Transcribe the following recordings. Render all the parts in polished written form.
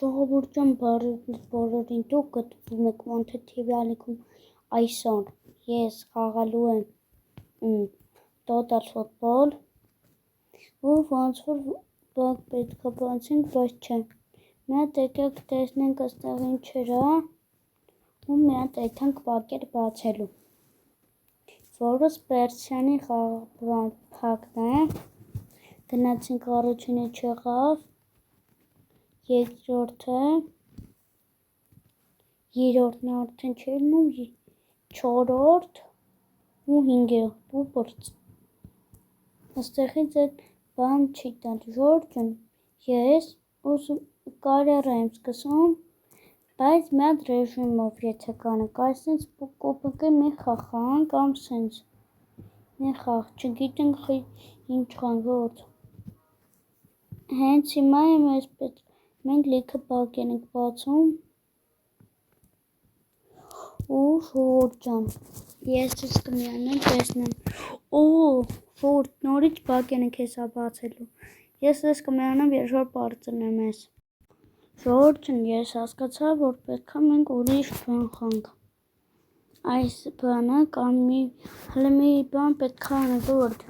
Ժողովուրդյան բոլորին դուք գտնվում եք Մոնտեթիվի ալիքում այսօր ես խաղալու եմ Total Football ու ոնց որ պետք է բացենք, բայց չէ։ Մի հատ եկեք տեսնենք այստեղ ինչեր ա ու մի հատ այդքան կպակեր բացելու։ Որը Սպերսյանի փակն է։ Գնացինք առաջինը չեղավ, երկրորդը, երրորդն արդեն չի լինում, չորրորդ ու հինգերորդ ու բրծ։ Այստեղից այդ բան չի տալ Ժորժն, ես կարիերա եմ սկսում, բայց մի հատ ռեժիմով եթե կանենք, այսինց կոպեկի մի խաղանք կամ սենց մի խաղ, չգիտենք ինչ խաղանք, հենց հիմա եմ այսպես մենք լիքը բակեր ենք բացում ու Ժողովուրդ ջան, ես ցույց կմիանամ տեսնեմ, Ժողովուրդ նորից բակեր ենք հեսա բացելու, ես ցույց կմիանամ երբ որ բարձրնեմ ես։ Ժողովուրդ ջան, ես հասկացա, որ պետք է մենք ուրիշ բան խանք, այս բանը կամ հələ մի բան պետք է անենք, Ժողովուրդ,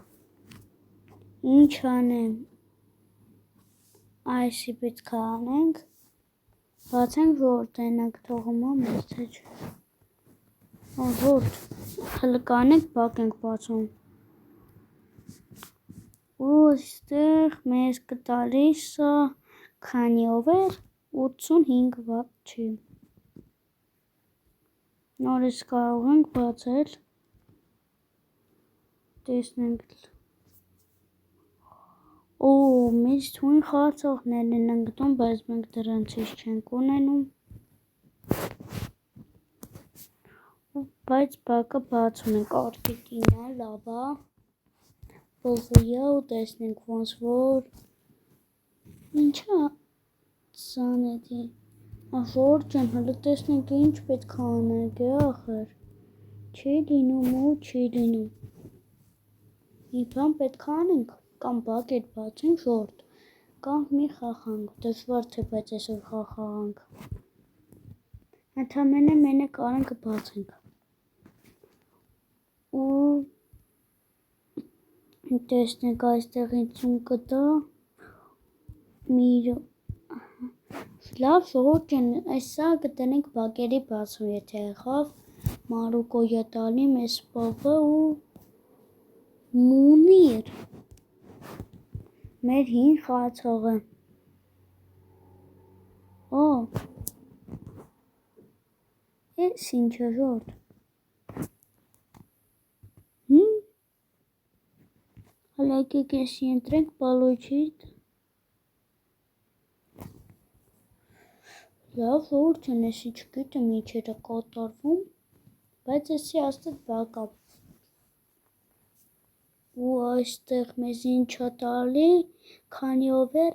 ինչ անեմ, այսի պետք է անենք, բացենք Ժողովուրդ այնակ թողումա մեզ թե չէ, Ժողովուրդ, հələ կանենք բակ ենք բացում, ու այստեղ մեզ կտալիս քանիով էր 85 վատ չի, նորից կարող ենք բացել, տեսնենք, մեզ թույն խաղացողներ են ընկնում, բայց մենք դրանցից չենք ունենում, բայց բակը բացում ենք, Արկետինա, լավա, բլղույա ու տեսնենք ոնց որ, ինչա ծանեդի, Ժողովուրդ ջան, հələ տեսնենք ինչ պետք է անենք ախր, չի լինում ու չի լինում, մի բան պետք է անենք, կամ բակեր բացենք Ժողովուրդ, կամ մի խաղանք, դժվար թե բայց այսօր խաղանք, ընդամենը մենակ արանքը բացենք, ու տեսնենք այստեղ ինձ կտա, լավ Ժողովուրդ ջան, այսա կտնենք բակերի բացում, եթե եղավ, Մարուկոյա տալի մեզ պապը ու Մունիր, մեր հին խաղացողը, ես ինչ է Ժողովուրդ, հələ եկեք եսի ընտրենք պալոչիտ, լավ Ժողովուրդ ջան, եսի չգիտեմ ինչեր է կատարվում, բայց եսի աստղ բակա, ու այստեղ մեզ ինչ է տալի, քանիով էր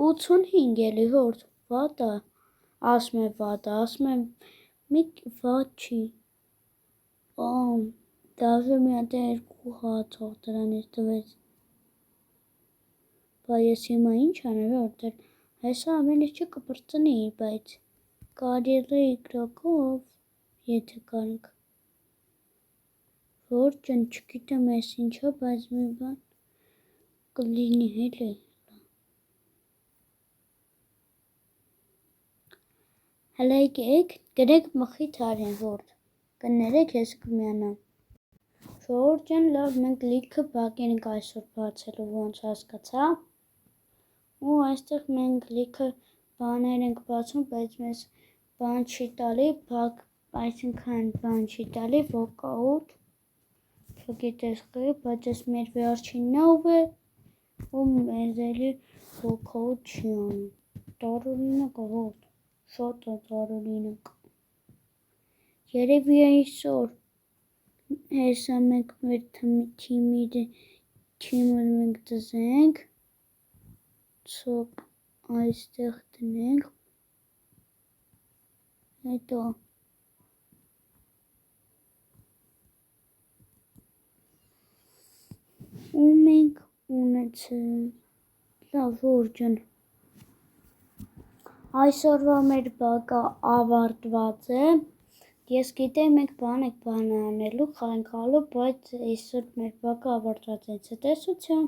85 էլի Ժողովուրդ, վատ է, ասում եմ վատ է, ասում եմ մի վատ չի, դաժե մի հատ երկու խաղացող դրանից տվեց, բա ես հիմա ինչ անեմ Ժողովուրդ, հեսա ամեն ինչը կպրծնի, բայց կարիերա իգրակով, եթե կանենք, Ժողովուրդ ջան, չգիտեմ ես ինչա, բայց մի բան կլինի էլի, հələ եկեք գրեք մխիթ արեն Ժողովուրդ, կներեք ես կմիանամ, Ժողովուրդ ջան, լավ մենք լիքը բակեր ենք այսօր բացելու, ոնց հասկացա, ու այստեղ մենք լիքը բաներ ենք բացում, բայց մեզ բան չի տալի, բակ, այսինքն բան չի տալի, վոկաուտ, չգիտես խի, բայց ես մեր վերջինն է ու մեզ էլի վոկաուտ չի անում, տարօրինակ է Ժողովուրդ, շատ է տարօրինակ, երևի այսօր, հեսա մենք մեր թիմը մենք դզենք, ցոկ այստեղ դնենք, հետո ու մենք ունեցենք, լավ Ժողովուրդ ջան, Այսօրվա մեր բակը ավարտված է։ Ես գիտեմ մենք բան եք բան անելու, խաղ ենք խաղալու, բայց այսօր մեր բակը ավարտված է։ Ցտեսություն։